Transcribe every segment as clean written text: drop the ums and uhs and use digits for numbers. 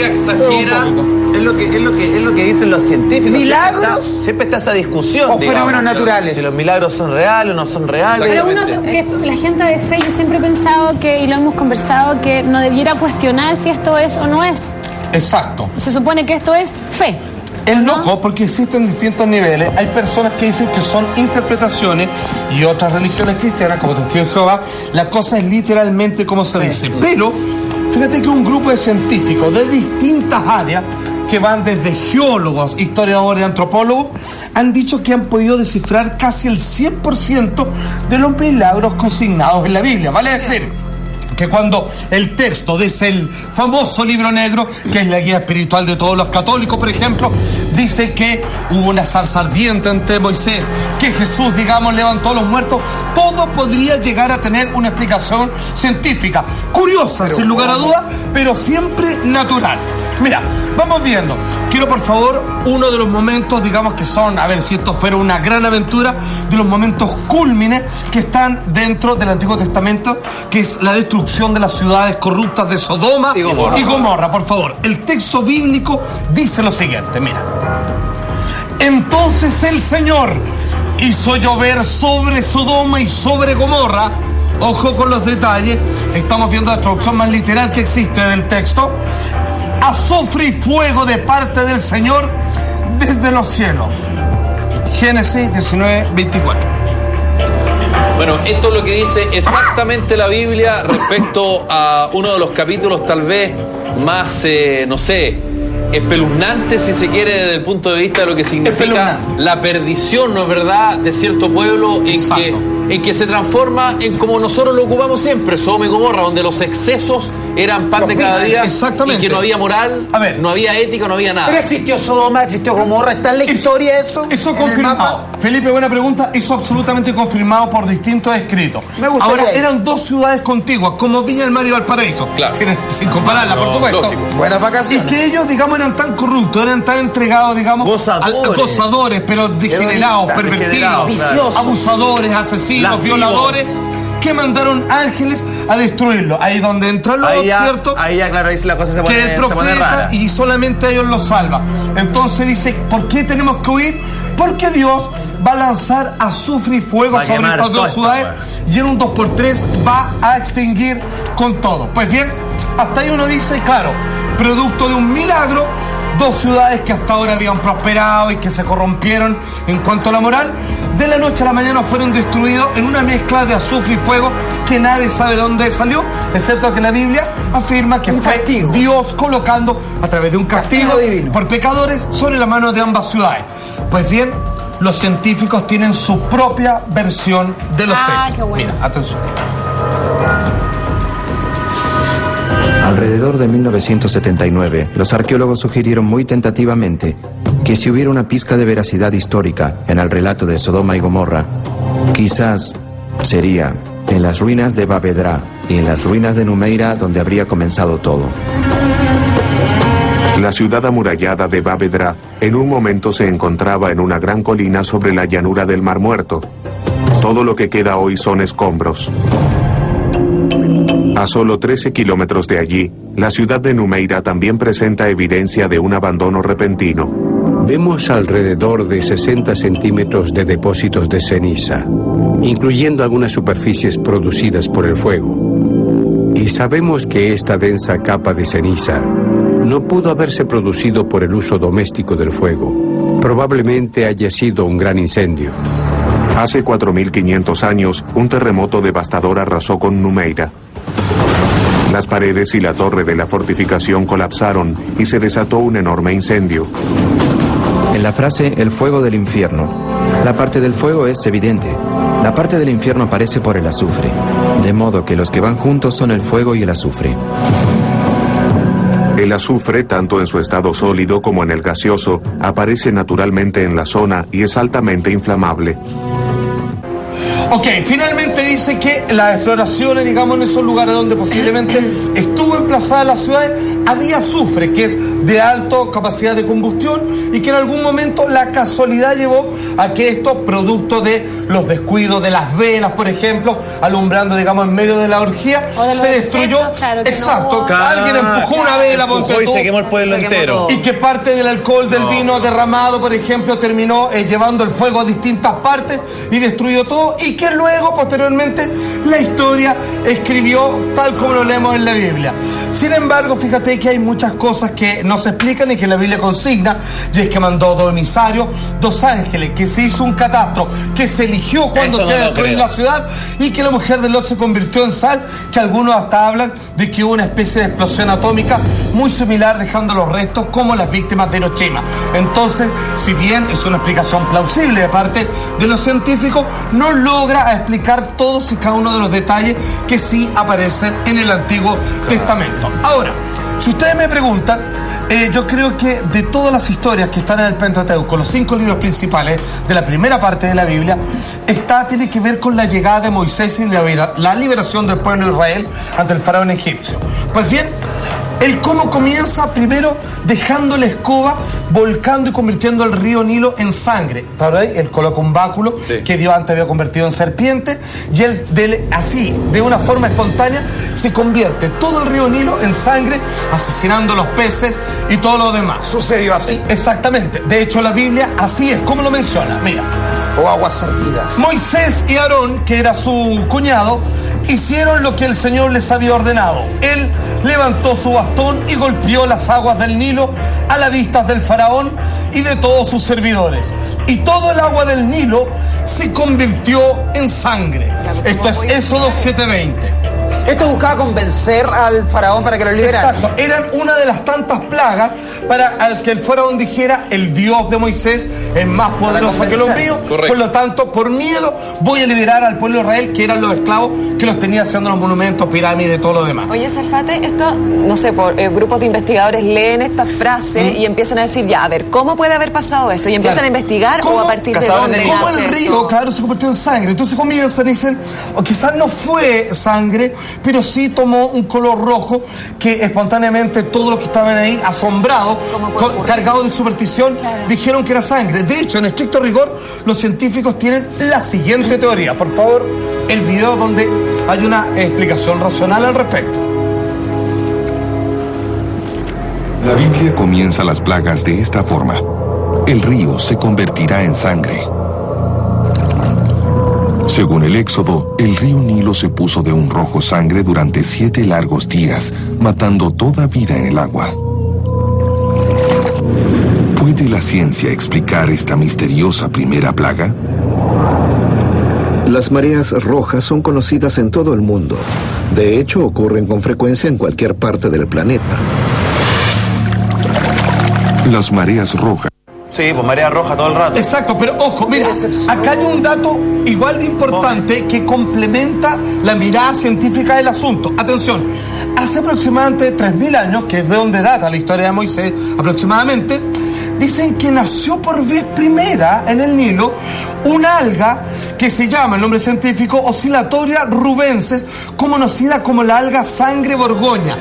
Biblia exagera. Es lo que dicen los científicos. ¿Milagros? Siempre está esa discusión. ¿O fenómenos naturales? Si los milagros son reales o no son reales. Pero la gente de fe, yo siempre he pensado que, y lo hemos conversado, que no debiera cuestionar si esto es o no es. Exacto. Se supone que esto es fe. Es loco porque existen distintos niveles. Hay personas que dicen que son interpretaciones y otras religiones cristianas, como Testigos de Jehová, la cosa es literalmente como se dice. Pero fíjate que un grupo de científicos de distintas áreas, que van desde geólogos, historiadores, antropólogos, han dicho que han podido descifrar casi el 100% de los milagros consignados en la Biblia. Vale decir que cuando el texto de ese famoso libro negro, que es la guía espiritual de todos los católicos, por ejemplo, dice que hubo una zarza ardiente ante Moisés, que Jesús, digamos, levantó a los muertos, todo podría llegar a tener una explicación científica. Curiosa, sin lugar a dudas, pero siempre natural. Mira, vamos viendo. Quiero, por favor, uno de los momentos, digamos que son, a ver, si esto fuera una gran aventura, de los momentos cúlmines que están dentro del Antiguo Testamento, que es la destrucción de las ciudades corruptas de Sodoma y Gomorra. Por favor, el texto bíblico dice lo siguiente, mira. Entonces el Señor hizo llover sobre Sodoma y sobre Gomorra. Ojo con los detalles, estamos viendo la traducción más literal que existe del texto. Azufre y fuego de parte del Señor desde los cielos. Génesis 19:24. Bueno, esto es lo que dice exactamente la Biblia respecto a uno de los capítulos tal vez más, no sé, espeluznante, si se quiere, desde el punto de vista de lo que significa la perdición, ¿no es verdad?, de cierto pueblo en que se transforma en como nosotros lo ocupamos siempre, Sodoma y Gomorra, donde los excesos eran pan de cada día y que no había moral, no había ética, no había nada. Pero existió Sodoma, existió Gomorra, ¿está en la historia eso? Eso confirmado. Felipe, buena pregunta. Eso absolutamente confirmado por distintos escritos. Ahora, eran dos ciudades contiguas, como Viña del Mar y Valparaíso. Claro. Sin compararla, por supuesto. Lógico. Buenas vacaciones. Y que ellos, digamos, eran tan corruptos, eran tan entregados, digamos, gozadores, pero degenerados, pervertidos, viciosos, abusadores, asesinos, violadores, que mandaron ángeles a destruirlo. Ahí donde entra Lot, ¿cierto? Ahí ya, claro, ahí la cosa se pone, que el profeta y solamente ellos lo salva. Entonces dice, ¿por qué tenemos que huir? Porque Dios va a lanzar azufre y fuego sobre estas dos ciudades y en un 2x3 va a extinguir con todo. Pues bien, hasta ahí uno dice, claro, producto de un milagro, dos ciudades que hasta ahora habían prosperado y que se corrompieron en cuanto a la moral, de la noche a la mañana fueron destruidos en una mezcla de azufre y fuego que nadie sabe de dónde salió, excepto que la Biblia afirma que fue Dios colocando a través de un castigo divino por pecadores sobre la mano de ambas ciudades. Pues bien, los científicos tienen su propia versión de los hechos. Qué bueno. Mira, atención. Alrededor de 1979, los arqueólogos sugirieron muy tentativamente que si hubiera una pizca de veracidad histórica en el relato de Sodoma y Gomorra, quizás sería en las ruinas de Babedra y en las ruinas de Numeira donde habría comenzado todo. La ciudad amurallada de Babedra en un momento se encontraba en una gran colina sobre la llanura del Mar Muerto. Todo lo que queda hoy son escombros. A solo 13 kilómetros de allí, la ciudad de Numeira también presenta evidencia de un abandono repentino. Vemos alrededor de 60 centímetros de depósitos de ceniza, incluyendo algunas superficies producidas por el fuego. Y sabemos que esta densa capa de ceniza no pudo haberse producido por el uso doméstico del fuego. Probablemente haya sido un gran incendio. Hace 4.500 años, un terremoto devastador arrasó con Numeira. Las paredes y la torre de la fortificación colapsaron y se desató un enorme incendio. En la frase "el fuego del infierno", la parte del fuego es evidente. La parte del infierno aparece por el azufre, de modo que los que van juntos son el fuego y el azufre. El azufre, tanto en su estado sólido como en el gaseoso, aparece naturalmente en la zona y es altamente inflamable. Ok, finalmente dice que las exploraciones, digamos, en esos lugares donde posiblemente estuvo emplazada la ciudad, había azufre, que es de alta capacidad de combustión, y que en algún momento la casualidad llevó a que esto, producto de los descuidos de las velas, por ejemplo, alumbrando, digamos, en medio de la orgía, O de los se destruyó. excesos, claro, que no Exacto, hubo- alguien empujó una vela, ponte Empujó y tú, se quemó el pueblo entero. y que parte del alcohol del vino derramado, por ejemplo, terminó llevando el fuego a distintas partes y destruyó todo, y que luego, posteriormente, la historia escribió tal como lo leemos en la Biblia. Sin embargo, fíjate que hay muchas cosas que no se explican y que la Biblia consigna, y es que mandó dos emisarios, dos ángeles, que se hizo un catastro, que se eligió cuando Eso se no lo destruyó creo. la ciudad, y que la mujer de Lot se convirtió en sal, que algunos hasta hablan de que hubo una especie de explosión atómica muy similar, dejando los restos como las víctimas de Hiroshima. Entonces, si bien es una explicación plausible de parte de los científicos, no logra explicar todos y cada uno de los detalles que sí aparecen en el Antiguo Testamento. Ahora, si ustedes me preguntan, yo creo que de todas las historias que están en el Pentateuco, los 5 libros principales de la primera parte de la Biblia, tiene que ver con la llegada de Moisés y la liberación del pueblo de Israel ante el faraón egipcio. Pues bien, el cómo comienza primero dejando la escoba, volcando y convirtiendo el río Nilo en sangre. ¿Está ahí? Él coloca un báculo que Dios antes había convertido en serpiente, y él así, de una forma espontánea, se convierte todo el río Nilo en sangre, asesinando los peces y todo lo demás. Sucedió así. Exactamente. De hecho, la Biblia así es como lo menciona. Mira. O aguas servidas. Moisés y Aarón, que era su cuñado, hicieron lo que el Señor les había ordenado. Él levantó su bastón y golpeó las aguas del Nilo a la vista del faraón y de todos sus servidores. Y todo el agua del Nilo se convirtió en sangre. Esto es Éxodo 7:20. Esto buscaba convencer al faraón para que lo liberara. Exacto, eran una de las tantas plagas para que el faraón dijera: el Dios de Moisés es más poderoso que los míos. Correcto. Por lo tanto, por miedo voy a liberar al pueblo de Israel, que eran los esclavos que los tenía haciendo los monumentos, pirámides y todo lo demás. Oye, Zafate, esto, no sé, grupos de investigadores leen esta frase y empiezan a decir, ya, a ver, ¿cómo puede haber pasado esto? Y empiezan Claro. a investigar, ¿Cómo? o a partir de Cazadores dónde de Como nace el río, esto. claro, se convirtió en sangre. Entonces comienzan y dicen, o quizás no fue sangre, pero sí tomó un color rojo, que espontáneamente todos los que estaban ahí, asombrados, ¿Cómo puede ocurrir? cargados de superstición, dijeron que era sangre. De hecho, en estricto rigor, los científicos tienen la siguiente teoría. Por favor, el video donde hay una explicación racional al respecto. La Biblia comienza las plagas de esta forma. El río se convertirá en sangre. Según el Éxodo, el río Nilo se puso de un rojo sangre durante 7 largos días, matando toda vida en el agua. ¿Puede la ciencia explicar esta misteriosa primera plaga? Las mareas rojas son conocidas en todo el mundo. De hecho, ocurren con frecuencia en cualquier parte del planeta. Las mareas rojas. Sí, pues marea roja todo el rato. Exacto, pero ojo, mira, acá hay un dato igual de importante que complementa la mirada científica del asunto. Atención, hace aproximadamente 3.000 años, que es de donde data la historia de Moisés aproximadamente, dicen que nació por vez primera en el Nilo una alga que se llama, el nombre científico, Oscillatoria rubensis, conocida como la alga sangre borgoña,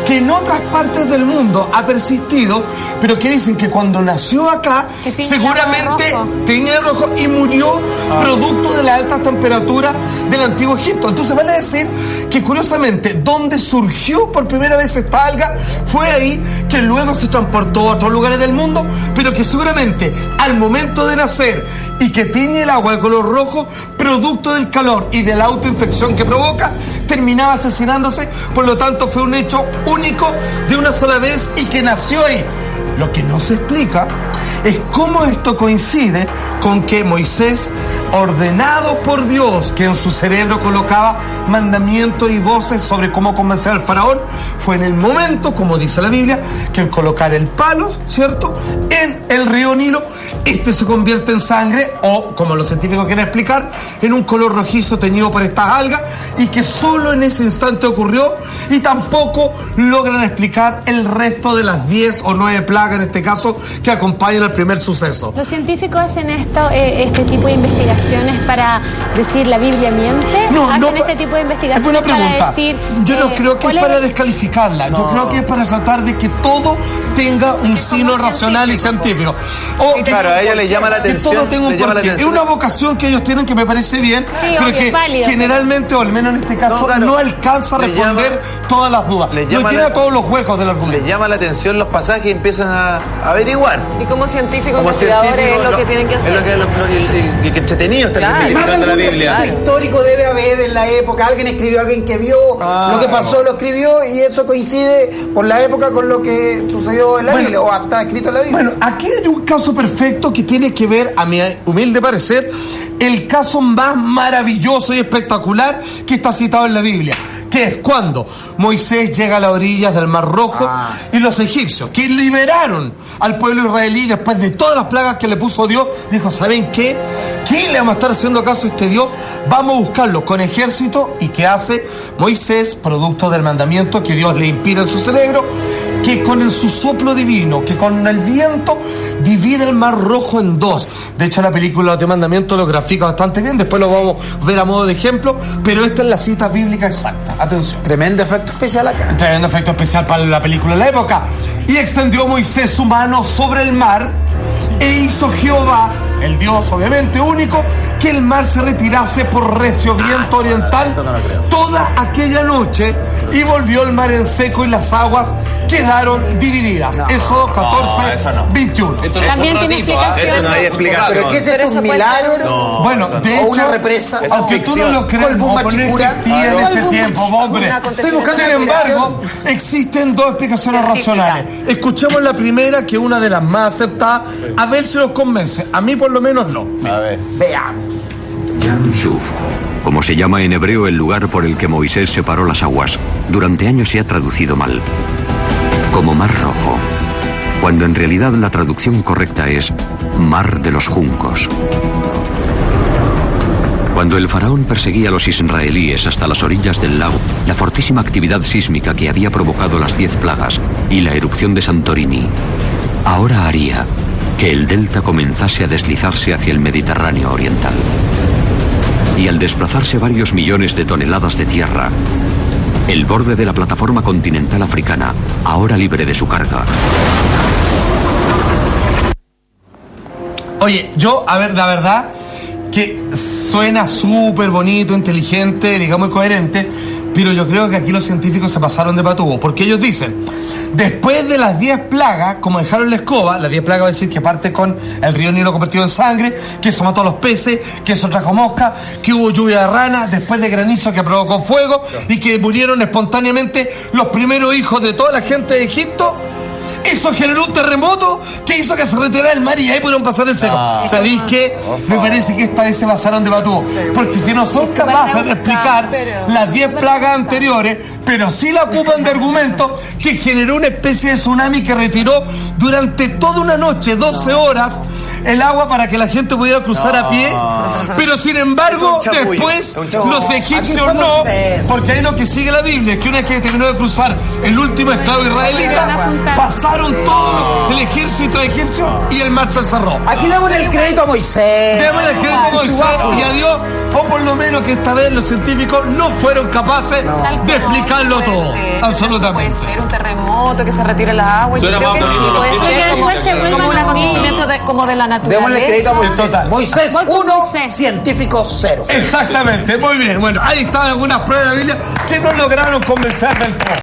que en otras partes del mundo ha persistido, pero que dicen que cuando nació acá, Que tiñe seguramente de rojo. tenía rojo y murió producto de la alta temperatura del antiguo Egipto. Entonces vale decir que, curiosamente, donde surgió por primera vez esta alga fue ahí, que luego se transportó a otros lugares del mundo, pero que seguramente al momento de nacer y que tiñe el agua de color rojo, producto del calor y de la autoinfección que provoca, terminaba asesinándose. Por lo tanto, fue un hecho único de una sola vez y que nació ahí. Lo que no se explica es cómo esto coincide con que Moisés, ordenado por Dios, que en su cerebro colocaba mandamientos y voces sobre cómo convencer al faraón, fue en el momento, como dice la Biblia, que al colocar el palo, ¿cierto?, en el río Nilo, este se convierte en sangre, o como los científicos quieren explicar, en un color rojizo teñido por estas algas, y que solo en ese instante ocurrió, y tampoco logran explicar el resto de las 10 o 9 plagas, en este caso, que acompañan al primer suceso. Los científicos hacen este tipo de investigaciones para decir la Biblia miente? ¿Hacen este tipo de investigaciones es buena pregunta. para decir... Yo no creo que es para descalificarla. Yo creo que es para tratar de que todo tenga un sino racional y científico. Claro, a ella le llama la atención. Que todo tenga un porqué. Es una vocación que ellos tienen que me parece bien, pero obvio, que válido, generalmente, o al menos en este caso, no alcanza a responder todas las dudas. No tiene todos los huecos del argumento. Les llama la atención los pasajes y empiezan a averiguar. Y como científicos investigadores es lo que tienen que hacer. Es lo que entretenido estar investigando la Biblia. Un histórico debe haber en la época. Alguien escribió, alguien que vio lo que pasó, lo escribió, y eso coincide por la época con lo que sucedió en la Biblia, o está escrito en la Biblia. Bueno, aquí hay un caso perfecto que tiene que ver, a mi humilde parecer, el caso más maravilloso y espectacular que está citado en la Biblia, que es cuando Moisés llega a las orillas del Mar Rojo y los egipcios, que liberaron al pueblo israelí después de todas las plagas que le puso Dios, dijo, ¿saben qué? ¿Qué le vamos a estar haciendo caso a este Dios? Vamos a buscarlo con ejército. ¿Y qué hace Moisés, producto del mandamiento que Dios le inspira en su cerebro? Que con su soplo divino, que con el viento divide el Mar Rojo en dos. De hecho, la película de Mandamiento lo grafica bastante bien, después lo vamos a ver a modo de ejemplo, pero esta es la cita bíblica exacta. Atención. Tremendo efecto especial acá. Tremendo efecto especial para la película de la época. Y extendió Moisés su mano sobre el mar e hizo Jehová, el Dios obviamente único, que el mar se retirase por recio viento oriental toda aquella noche, y volvió el mar en seco y las aguas quedaron divididas. Éxodo 14, 21. También tiene explicación. Eso no hay explicación. ¿Pero qué es esto? ¿Un milagro? Bueno, de ¿O una hecho, represa? aunque tú no lo creas, Colbún no Machicura. existía en ese tiempo, hombre. Sin embargo, existen dos explicaciones racionales. Escuchemos la primera, que es una de las más aceptadas, a ver si los convence. A mí por lo menos no. A ver. Veamos. Yam Suf, como se llama en hebreo el lugar por el que Moisés separó las aguas, durante años se ha traducido mal, como Mar Rojo, cuando en realidad la traducción correcta es Mar de los Juncos. Cuando el faraón perseguía a los israelíes hasta las orillas del lago, la fortísima actividad sísmica que había provocado las 10 plagas y la erupción de Santorini ahora haría que el delta comenzase a deslizarse hacia el Mediterráneo oriental. Y al desplazarse varios millones de toneladas de tierra, el borde de la plataforma continental africana, ahora libre de su carga. Oye, yo, a ver, la verdad que suena súper bonito, inteligente, digamos, coherente, pero yo creo que aquí los científicos se pasaron de patudo, porque ellos dicen, después de las 10 plagas, como dejaron la escoba, las 10 plagas va a decir que parte con el río Nilo convertido en sangre, que eso mató a los peces, que eso trajo mosca, que hubo lluvia de rana, después de granizo que provocó fuego, y que murieron espontáneamente los primeros hijos de toda la gente de Egipto. Eso generó un terremoto que hizo que se retirara el mar y ahí pudieron pasar el seco. ¿Sabéis qué? Me parece que esta vez se pasaron de patudo. Porque si no son capaces de explicar las 10 plagas anteriores, pero sí la ocupan de argumento, que generó una especie de tsunami que retiró durante toda una noche, 12 horas, el agua para que la gente pudiera cruzar a pie. Pero sin embargo, después los egipcios no, porque ahí lo que sigue la Biblia es que una vez que terminó de cruzar el último esclavo israelita, pasaron todo el ejército egipcio y el mar se cerró. Aquí damos el crédito a Moisés. Demos el crédito a Moisés y a Dios, o por lo menos que esta vez los científicos no fueron capaces de explicarlo todo. Absolutamente. Puede ser un terremoto que se retire la agua. Yo creo que sí, puede ser como un acontecimiento como de la naturaleza. Démosle crédito a Moisés. Moisés 1, científico 0. Exactamente, muy bien. Bueno, ahí estaban algunas pruebas de la Biblia que no lograron convencer del todo.